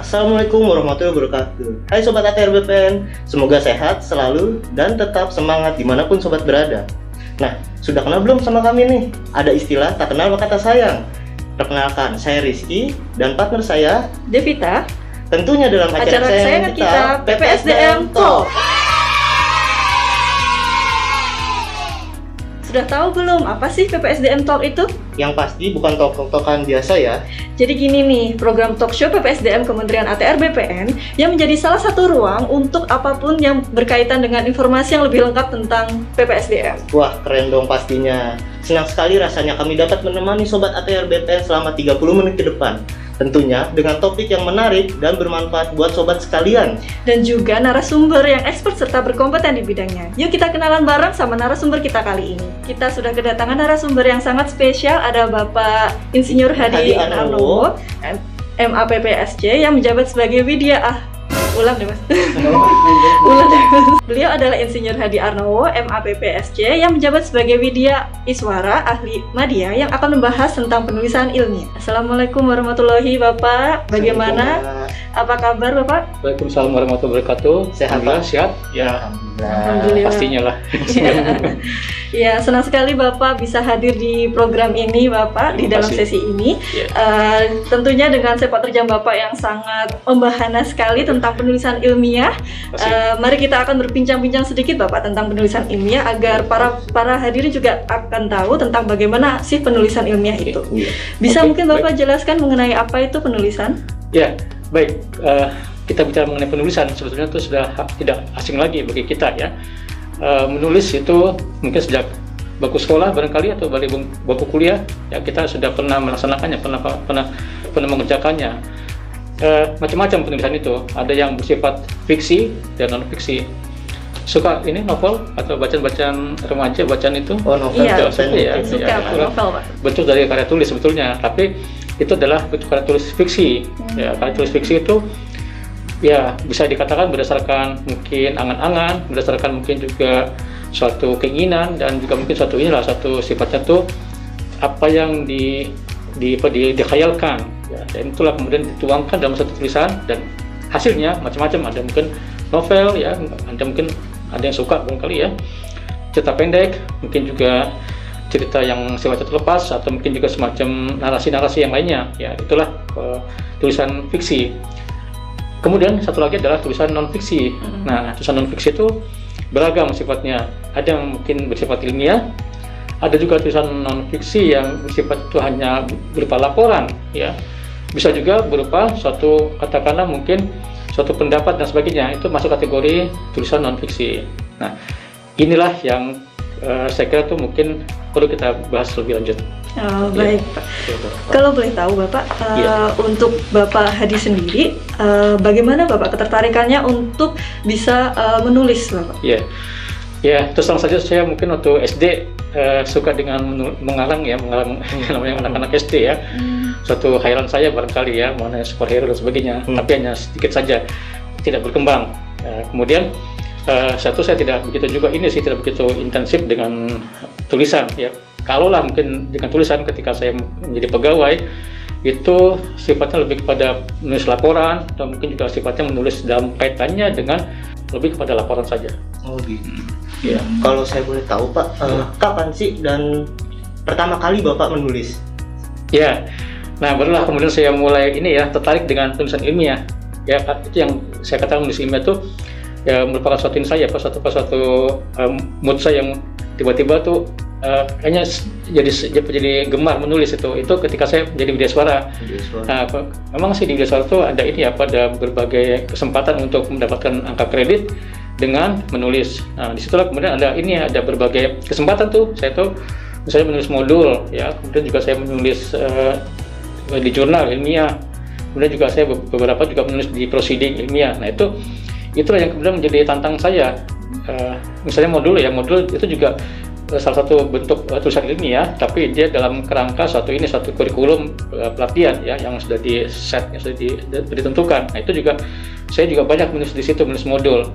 Assalamualaikum warahmatullahi wabarakatuh. Hai Sobat ATR BPN, semoga sehat selalu dan tetap semangat dimanapun Sobat berada. Nah, sudah kenal belum sama kami nih? Ada istilah tak kenal maka tak sayang. Perkenalkan, saya Rizky dan partner saya Devita. Tentunya dalam acara kesayangan kita, PPSDM Talk. Sudah tahu belum apa sih PPSDM Talk itu? Yang pasti bukan talk-talkan biasa ya. Jadi gini nih, program talk show PPSDM Kementerian ATR BPN yang menjadi salah satu ruang untuk apapun yang berkaitan dengan informasi yang lebih lengkap tentang PPSDM. Wah, keren dong pastinya. Senang sekali rasanya kami dapat menemani Sobat ATR BPN selama 30 menit ke depan. Tentunya dengan topik yang menarik dan bermanfaat buat sobat sekalian. Dan juga narasumber yang expert serta berkompeten di bidangnya. Yuk kita kenalan bareng sama narasumber kita kali ini. Kita sudah kedatangan narasumber yang sangat spesial. Ada Bapak Insinyur Hadi Arnowo, MAPPSC yang menjabat sebagai Widya Ulang deh mas. Ulang deh mas. Beliau adalah Insinyur Hadi Arnowo, MAPPSC yang menjabat sebagai Widya Iswara, ahli media yang akan membahas tentang penulisan ilmiah. Assalamualaikum warahmatullahi Bapak. Bagaimana? Apa kabar Bapak? Waalaikumsalam warahmatullahi wabarakatuh. Sehat, Alhamdulillah, Pak? sehat. Ya, Alhamdulillah. pastinya lah. Ya, senang sekali Bapak bisa hadir di program ini Bapak, di dalam sesi ini. Tentunya dengan sepak terjang Bapak yang sangat membahana sekali tentang penulisan ilmiah. Mari kita akan berbincang-bincang sedikit Bapak tentang penulisan ilmiah agar para hadirin juga akan tahu tentang bagaimana sih penulisan ilmiah itu. Bisa mungkin Bapak jelaskan mengenai apa itu penulisan? Ya, baik. Kita bicara mengenai penulisan, sebetulnya itu sudah tidak asing lagi bagi kita ya. Menulis itu mungkin sejak bangku sekolah barangkali atau dari bangku kuliah ya, kita sudah pernah melaksanakannya, pernah mengerjakannya. Macam-macam penulisan itu, ada yang bersifat fiksi dan non fiksi. Suka ini novel atau bacaan remaja bacaan itu? Oh, novel. Iya, suka novel Pak. Bentuk dari karya tulis sebetulnya, tapi itu adalah bentuk karya tulis fiksi. Ya, karya tulis fiksi itu ya bisa dikatakan berdasarkan mungkin angan-angan, berdasarkan mungkin juga suatu keinginan dan juga mungkin satu sifatnya tuh apa yang dikhayalkan ya, dan itulah kemudian dituangkan dalam satu tulisan dan hasilnya macam-macam. Ada mungkin novel ya, ada yang suka barangkali ya cerita pendek, mungkin juga cerita yang sifatnya terlepas atau mungkin juga semacam narasi-narasi yang lainnya ya, itulah tulisan fiksi. Kemudian satu lagi adalah tulisan non-fiksi. Nah, tulisan non-fiksi itu beragam sifatnya. Ada yang mungkin bersifat ilmiah, ada juga tulisan non-fiksi yang bersifat itu hanya berupa laporan, ya. Bisa juga berupa suatu, katakanlah mungkin suatu pendapat dan sebagainya. Itu masuk kategori tulisan non-fiksi. Nah, inilah yang saya kira itu mungkin perlu kita bahas lebih lanjut. Oh, baik Pak. Kalau boleh tahu Bapak, untuk Bapak Hadi sendiri, bagaimana Bapak ketertarikannya untuk bisa menulis Bapak? Ya, terus terang saja saya mungkin waktu SD suka dengan mengarang namanya anak-anak SD ya. Suatu khayalan saya barangkali ya, mengenai superhero dan sebagainya, tapi hanya sedikit saja, tidak berkembang. Kemudian saya tidak begitu intensif dengan tulisan ya. Kalaulah mungkin dengan tulisan ketika saya menjadi pegawai itu sifatnya lebih kepada menulis laporan atau mungkin juga sifatnya menulis dalam kaitannya dengan lebih kepada laporan saja. Oh gitu. Ya, kalau saya boleh tahu Pak, kapan sih dan pertama kali Bapak menulis? Ya, nah barulah kemudian saya mulai tertarik dengan tulisan ilmiah. Ya, itu yang saya katakan menulis ilmiah itu ya merupakan suatu mood saya yang tiba-tiba tuh kayaknya jadi gemar menulis itu ketika saya menjadi Widya Iswara. Nah, memang sih di Widya Iswara itu ada ada berbagai kesempatan untuk mendapatkan angka kredit dengan menulis. Nah, disitulah kemudian ada berbagai kesempatan tuh. Saya tuh misalnya menulis modul, ya, kemudian juga saya menulis di jurnal ilmiah, kemudian juga saya beberapa juga menulis di proceeding ilmiah. Nah, itulah yang kemudian menjadi tantangan saya. Misalnya modul itu juga salah satu bentuk tulisan ilmiah, tapi dia dalam kerangka satu kurikulum pelatihan ya yang sudah ditentukan. Nah, itu juga saya juga banyak menulis di situ, menulis modul.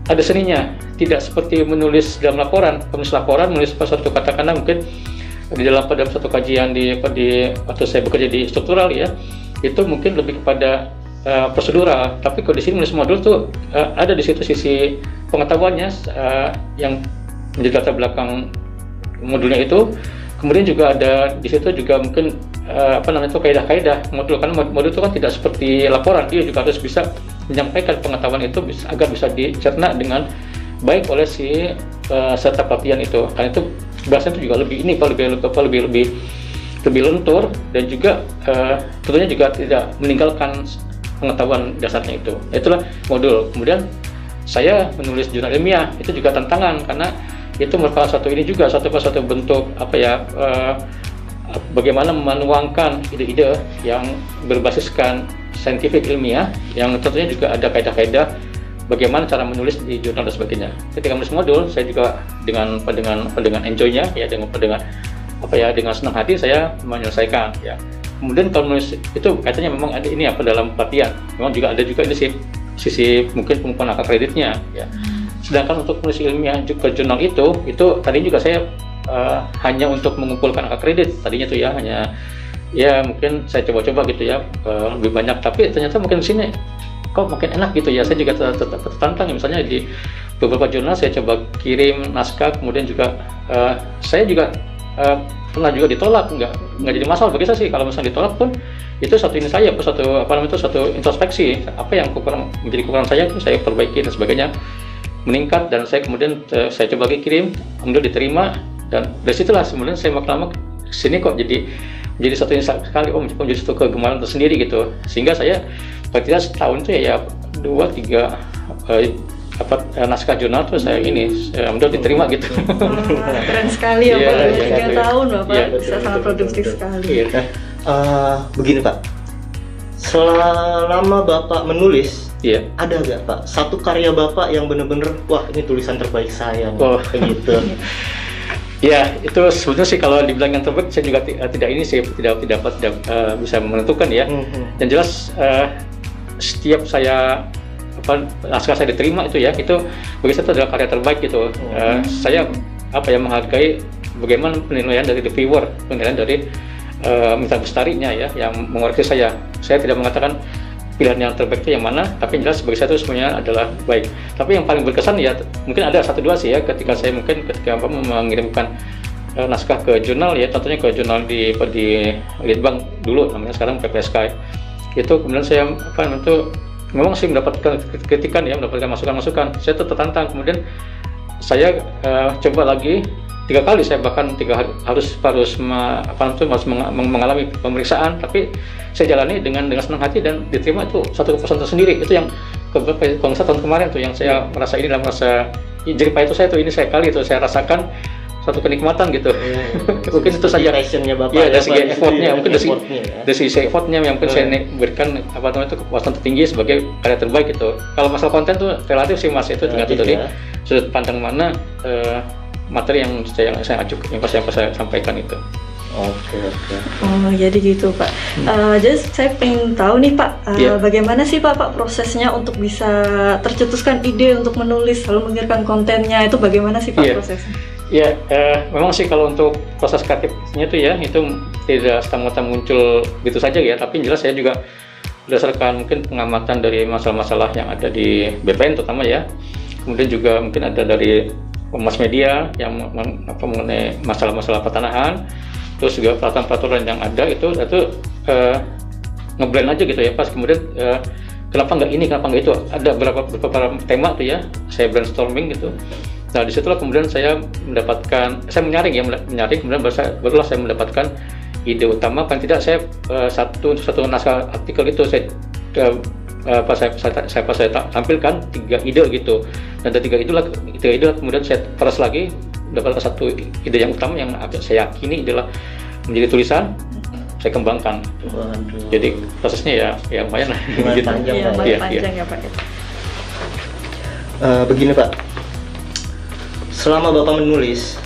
Ada seninya, tidak seperti menulis dalam laporan. Menulis suatu katakanlah mungkin di dalam satu kajian di waktu saya bekerja di struktural ya, itu mungkin lebih kepada prosedural. Tapi kalau di sini menulis modul tuh ada di situ sisi pengetahuannya yang menjadi latar belakang modulnya itu. Kemudian juga ada di situ juga mungkin kaidah-kaidah modul, karena modul itu kan tidak seperti laporan, dia juga harus bisa menyampaikan pengetahuan itu agar bisa dicerna dengan baik oleh si peserta pelatihan itu. Karena itu bahasanya itu juga lebih lentur, dan juga tentunya juga tidak meninggalkan pengetahuan dasarnya itu. Itulah modul. Kemudian saya menulis jurnal ilmiah, itu juga tantangan karena itu merupakan satu bentuk bagaimana menuangkan ide-ide yang berbasiskan saintifik ilmiah, yang tentunya juga ada kaidah-kaidah bagaimana cara menulis di jurnal dan sebagainya. Ketika menulis modul, saya juga dengan enjoy-nya ya, dengan senang hati saya menyelesaikan ya. Kemudian kalau menulis itu kaitannya memang ada ini dalam pelatihan, memang juga ada ini sisi mungkin pengumpulan angka kreditnya ya. Sedangkan untuk menulis ilmiah ke jurnal itu tadi juga saya hanya untuk mengumpulkan angka kredit tadinya tuh ya, hanya ya mungkin saya coba-coba gitu ya lebih banyak, tapi ternyata mungkin sini kok makin enak gitu ya. Saya juga tertantang misalnya di beberapa jurnal saya coba kirim naskah, kemudian juga saya juga pernah juga ditolak, nggak jadi masalah bagi saya sih. Kalau misalnya ditolak pun itu satu introspeksi, apa yang menjadi kekurangan saya itu saya perbaiki dan sebagainya, meningkat, dan saya kemudian saya coba kirim, kemudian diterima, dan dari situlah kemudian saya makin lama sini kok jadi satu sekali menjadi satu kegemaran tersendiri gitu, sehingga saya paling tidak setahun itu ya 2-3 naskah jurnal tuh saya mudah diterima gitu. Keren sekali ya Pak, 3 tahun Bapak bisa sangat produktif sekali. Begini Pak, selama Bapak menulis, ada nggak Pak satu karya Bapak yang benar-benar wah ini tulisan terbaik saya, gitu? Ya, itu sebenarnya sih kalau dibilang yang terbaik saya juga tidak bisa menentukan ya. Yang jelas setiap naskah saya diterima itu bagi saya itu adalah karya terbaik gitu. Saya menghargai bagaimana penilaian dari reviewer, penilaian dari Mitra Bestarinya ya, yang mengoreksi saya. Saya tidak mengatakan pilihan yang terbaik itu yang mana, tapi yang jelas bagi saya itu semuanya adalah baik. Tapi yang paling berkesan ya mungkin ada 1-2 sih ya, ketika mengirimkan naskah ke jurnal ya, tentunya ke jurnal di Litbang dulu namanya, sekarang PPSK. Itu kemudian saya memang sih mendapatkan kritikan ya, mendapatkan masukan. Saya tertantang, kemudian saya coba lagi 3 kali, saya bahkan 3 hari harus mengalami pemeriksaan, tapi saya jalani dengan senang hati dan diterima. Itu satu kepuasan tersendiri. Itu yang kalau tahun kemarin tuh yang saya merasa ini dalam rasa jerih payah itu saya rasakan satu kenikmatan gitu. Mungkin itu saja passionnya Bapak ya, dari segi effortnya, mungkin dari sisi effortnya yang mungkin saya berikan itu kepuasan tertinggi sebagai karya terbaik gitu. Kalau masalah konten tuh relatif sih Mas, itu tergantung dari sudut pandang mana materi yang saya ajukan, yang saya sampaikan itu. Oke. Oh, jadi gitu Pak. Jadi saya pengen tahu nih Pak, bagaimana sih Pak prosesnya untuk bisa tercetuskan ide untuk menulis lalu mengirimkan kontennya, itu bagaimana sih Pak prosesnya? Ya, memang sih kalau untuk proses kreatifnya itu tidak serta-merta muncul gitu saja ya, tapi jelas saya juga berdasarkan mungkin pengamatan dari masalah-masalah yang ada di BPN terutama ya, kemudian juga mungkin ada dari mass media yang mengenai masalah-masalah pertanahan, terus juga peraturan-peraturan yang ada itu ngeblend aja gitu ya, pas kemudian kenapa nggak ini, kenapa nggak itu, ada beberapa tema tuh ya, saya brainstorming gitu. Nah disitulah kemudian saya menyaring, kemudian barulah saya mendapatkan ide utama. Paling tidak saya satu naskah artikel itu saya saya tampilkan 3 ide gitu, dan dari 3 ide kemudian saya peras lagi dapat satu ide yang utama yang saya yakini adalah menjadi tulisan, saya kembangkan. Waduh. Jadi prosesnya ya lumayan lah. Lumayan Gitu. panjang, Iya, Pak. lumayan Iya, panjang ya Pak. Begini Pak, selama Bapak menulis,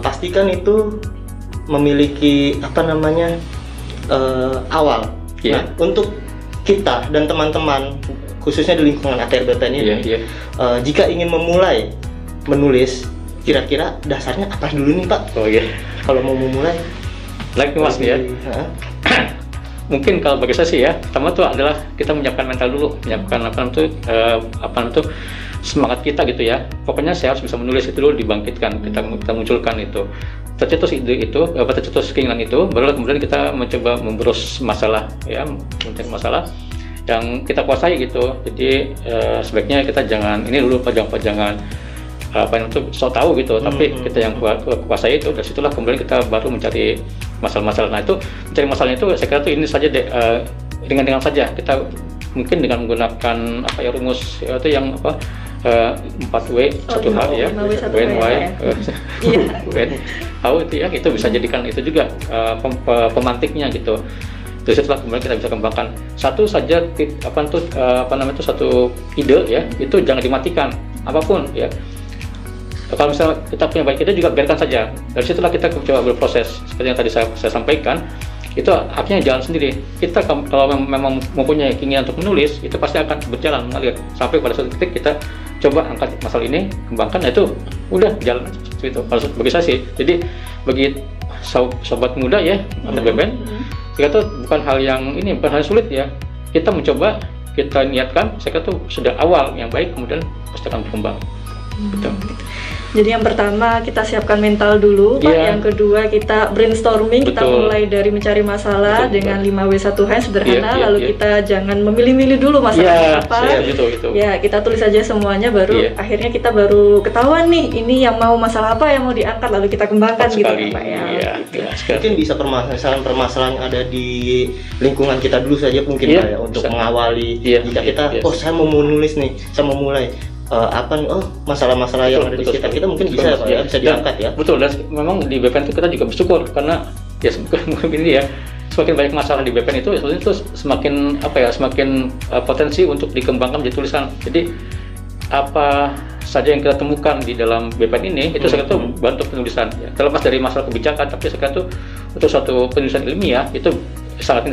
pastikan itu memiliki awal. Iya. Nah, untuk kita dan teman-teman khususnya di lingkungan ATR BPN ini, Iya. jika ingin memulai menulis, kira-kira dasarnya apa dulu nih Pak? Oh iya. Kalau mau memulai, Like Mas ya. Hah? Mungkin kalau bagi saya sih ya, pertama tuh adalah kita menyiapkan mental dulu, menyiapkan semangat kita gitu ya. Pokoknya saya harus bisa menulis itu dulu, dibangkitkan, kita munculkan itu. Tercetus ide itu, tercetus keinginan itu, baru kemudian kita mencoba membrus masalah ya, mencari masalah yang kita kuasai gitu. Jadi sebaiknya kita jangan ini dulu, jangan so tahu gitu, tapi kita yang kuasai itu. Dari situlah kemudian kita baru mencari masalah-masalah. Nah itu mencari masalahnya itu saya kira tuh ini saja deh, ringan-ringan saja. Kita mungkin dengan menggunakan rumus itu yang 4W 1H ya, 5W1H WNY ya. tahu itu ya, itu bisa jadikan itu juga pemantiknya gitu. Dari situlah kemudian kita bisa kembangkan satu saja satu ide ya, itu jangan dimatikan apapun ya. Kalau misalnya kita punya baik ide juga biarkan saja. Dari situlah kita coba berproses seperti yang tadi saya sampaikan. Itu akhirnya jalan sendiri. Kita kalau memang mempunyai keinginan untuk menulis, itu pasti akan berjalan mengalir sampai pada suatu titik kita coba angkat masalah ini, kembangkan. Nah itu udah jalan seperti itu. Kalau bagi saya sih, jadi bagi sobat muda ya, ATR BPN, saya kata bukan hal yang sulit ya. Kita mencoba, kita niatkan, saya kata sudah awal yang baik, kemudian pasti akan berkembang. Betul. Jadi yang pertama kita siapkan mental dulu, Pak. Iya. Yang kedua kita brainstorming, kita Betul. mulai dari mencari masalah Betul, dengan 5W1H yang sederhana, Iya, lalu iya. kita jangan memilih-milih dulu masalahnya apa. Itu. Ya, kita tulis aja semuanya, baru Iya. akhirnya kita baru ketahuan nih, ini yang mau masalah apa yang mau diangkat, lalu kita kembangkan gitu Sekali. Pak ya. Iya, Gitu. sekali. Mungkin bisa permasalahan yang ada di lingkungan kita dulu saja mungkin Iya, Pak ya, untuk bisa. mengawali. Iya, Jika kita, iya. saya mau menulis nih, saya mau mulai masalah-masalah yang ada di Betul, sekitar betul. kita mungkin Betul, bisa ya Pak ya, ya. bisa diangkat ya. Betul, dan memang di BPN itu kita juga bersyukur karena ya mungkin ini ya, semakin banyak masalah di BPN itu sebetulnya itu semakin potensi untuk dikembangkan menjadi tulisan. Jadi apa saja yang kita temukan di dalam BPN ini itu saya kira itu bantu penulisan ya. Terlepas dari masalah kebijakan, tapi saya kira itu untuk suatu penulisan ilmiah itu sangat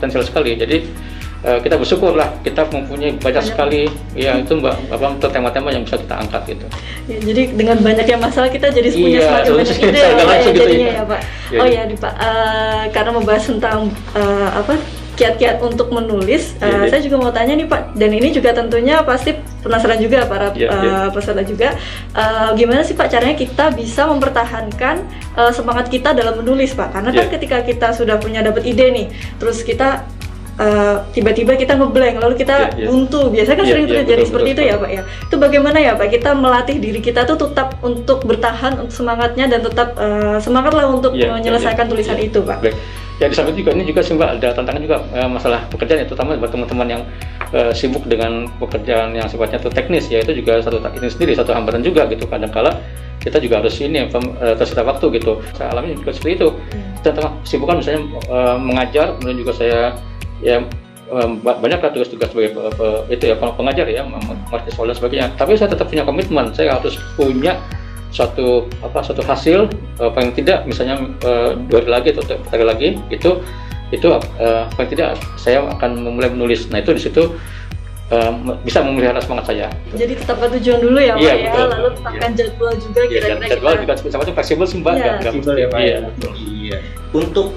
potensial sekali. Jadi kita bersyukurlah kita mempunyai banyak sekali ya itu untuk tema-tema yang bisa kita angkat gitu. Ya, jadi dengan banyaknya masalah kita jadi punya Iya, semakin banyak ide saya ya, Pak, langsung gitu jadinya ya. ya Pak. Iya, Oh iya. ya, Pak, karena membahas tentang kiat-kiat untuk menulis, Iya. saya juga mau tanya nih Pak, dan ini juga tentunya pasti penasaran juga para Iya. peserta juga, gimana sih Pak caranya kita bisa mempertahankan semangat kita dalam menulis Pak? Karena kan Iya. ketika kita sudah dapat ide nih, terus kita tiba-tiba kita ngeblank, lalu kita Iya, iya. buntu. Biasanya kan Iya, sering iya, terjadi betul, seperti betul itu ya sekali. Pak ya. Itu bagaimana ya Pak kita melatih diri kita tuh tetap untuk bertahan untuk semangatnya dan tetap semangat lah untuk Iya, menyelesaikan iya, tulisan iya. itu Pak. Baik. Ya di samping juga ini juga sih Mbak, ada tantangan juga masalah pekerjaan ya, terutama buat teman-teman yang sibuk dengan pekerjaan yang sifatnya itu teknis ya, itu juga satu hambatan juga gitu. Kadang-kala kita juga harus tersita waktu gitu. Saya alami juga seperti itu. Tentang kesibukan misalnya mengajar, kemudian juga saya ya banyak lah tugas-tugas sebagai pengajar ya, mengerti soal dan sebagainya. Tapi saya tetap punya komitmen, saya harus punya suatu hasil paling tidak misalnya 2 hari lagi atau 3 hari lagi itu paling tidak saya akan memulai menulis. Nah itu di situ bisa memelihara semangat saya. Jadi tetapkan tujuan dulu ya Pak Iya, ya, betul. lalu tetapkan jadwal juga Iya, dan kira-kira jadwal kita. juga sama fleksibel sih Mbak. Iya. Nggak Fleksibel mesti- ya, Pak, Iya, ya. betul. Iya. Untuk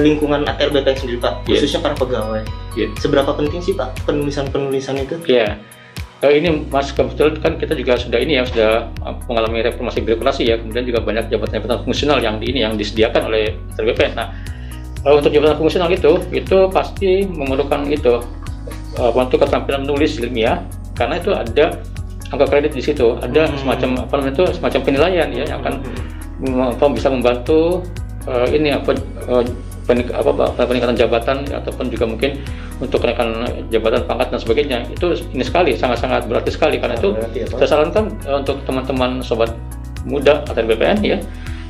lingkungan ATR BPN sendiri Pak, Iya. khususnya para pegawai, Iya. seberapa penting sih Pak penulisan itu? Iya. Ini Mas, kebetulan kan kita juga sudah mengalami reformasi birokrasi ya, kemudian juga banyak jabatan-jabatan fungsional yang disediakan oleh ATR BPN. Nah, untuk jabatan fungsional itu pasti memerlukan untuk keterampilan menulis ilmiah, karena itu ada angka kredit di situ, ada semacam penilaian ya yang akan bisa membantu peningkatan jabatan ataupun juga mungkin untuk kenaikan jabatan, pangkat dan sebagainya, itu ini sekali, sangat-sangat berarti sekali. Karena itu Berarti ya, Pak. saya sarankan untuk teman-teman sobat muda ATR BPN ya,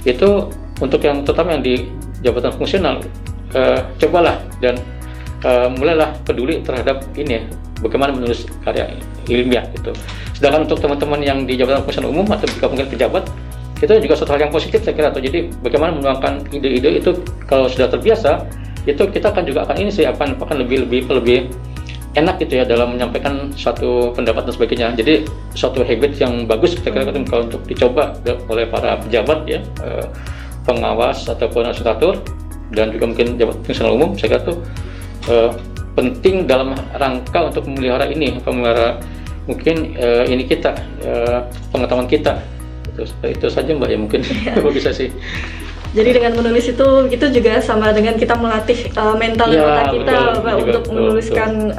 itu untuk yang terutama yang di jabatan fungsional, cobalah dan mulailah peduli terhadap ini, bagaimana menulis karya ilmiah gitu. Sedangkan untuk teman-teman yang di jabatan fungsional umum atau jika mungkin pejabat, itu juga suatu hal yang positif saya kira tuh. Jadi bagaimana menuangkan ide-ide itu, kalau sudah terbiasa, itu kita juga akan ini sih akan lebih enak gitu ya dalam menyampaikan suatu pendapat dan sebagainya. Jadi suatu habit yang bagus kita kira kalau untuk dicoba oleh para pejabat ya, pengawas ataupun asosiator, dan juga mungkin jabat fungsional umum, saya kira tuh penting dalam rangka untuk memelihara ini, memelihara mungkin ini kita, pengetahuan kita. Itu saja Mbak ya mungkin bisa sih. Jadi dengan menulis itu juga sama dengan kita melatih mental dan otak kita, Pak, untuk menuliskan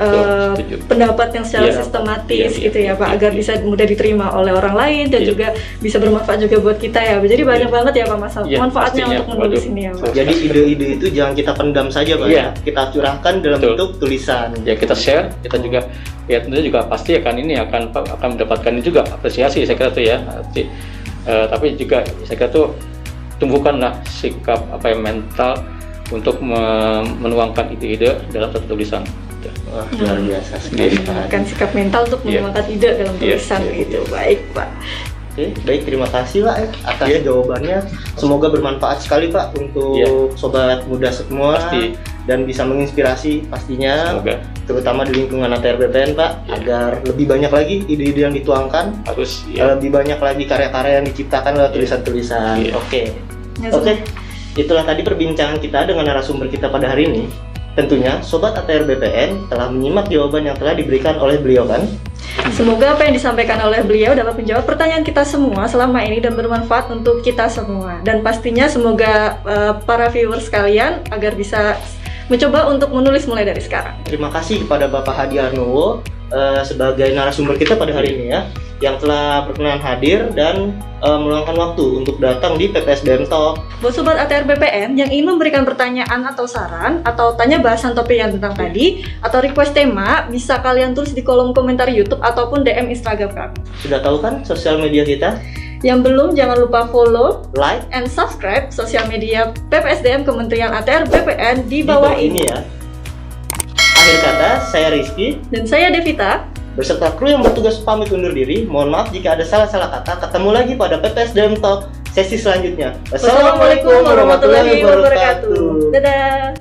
pendapat yang secara sistematis gitu ya, Pak, agar bisa mudah diterima oleh orang lain dan juga bisa bermanfaat juga buat kita ya. Jadi banyak banget ya Pak manfaatnya untuk menulis ini ya, Pak. Jadi ide-ide itu jangan kita pendam saja, Pak. Ya. Kita curahkan dalam bentuk tulisan. Ya, kita share, kita juga ya tentunya juga pasti akan mendapatkan juga apresiasi saya kira tuh ya. Tapi juga saya kira tuh tumbuhkanlah sikap mental untuk menuangkan ide-ide dalam satu tulisan. Wah, luar biasa sekali. Menuangkan sikap mental untuk menuangkan ide dalam tulisan gitu. Baik, Pak. Oke, baik, terima kasih Pak atas jawabannya. Semoga bermanfaat sekali Pak untuk sobat muda semua. Pasti. Dan bisa menginspirasi pastinya. Semoga. Terutama di lingkungan ATR BPN Pak, agar lebih banyak lagi ide-ide yang dituangkan, harus lebih banyak lagi karya-karya yang diciptakan lewat tulisan-tulisan. Oke, itulah tadi perbincangan kita dengan narasumber kita pada hari ini. Tentunya Sobat ATR BPN telah menyimak jawaban yang telah diberikan oleh beliau kan? Semoga apa yang disampaikan oleh beliau dapat menjawab pertanyaan kita semua selama ini dan bermanfaat untuk kita semua. Dan pastinya semoga para viewers sekalian agar bisa mencoba untuk menulis mulai dari sekarang. Terima kasih kepada Bapak Hadi Arnowo sebagai narasumber kita pada hari ini ya, yang telah berkenan hadir dan meluangkan waktu untuk datang di PPSDM Talk. Buat Sobat ATR BPN yang ingin memberikan pertanyaan atau saran atau tanya bahasan topik yang tentang tadi atau request tema, bisa kalian tulis di kolom komentar YouTube ataupun DM Instagram kami. Sudah tahu kan sosial media kita? Yang belum, jangan lupa follow, like, and subscribe sosial media PPSDM Kementerian ATR BPN di bawah ini ya. Akhir kata, saya Rizky dan saya Devita beserta kru yang bertugas pamit undur diri. Mohon maaf jika ada salah-salah kata. Ketemu lagi pada PPSDM Talk sesi selanjutnya. Wassalamualaikum warahmatullahi wabarakatuh. Dadah.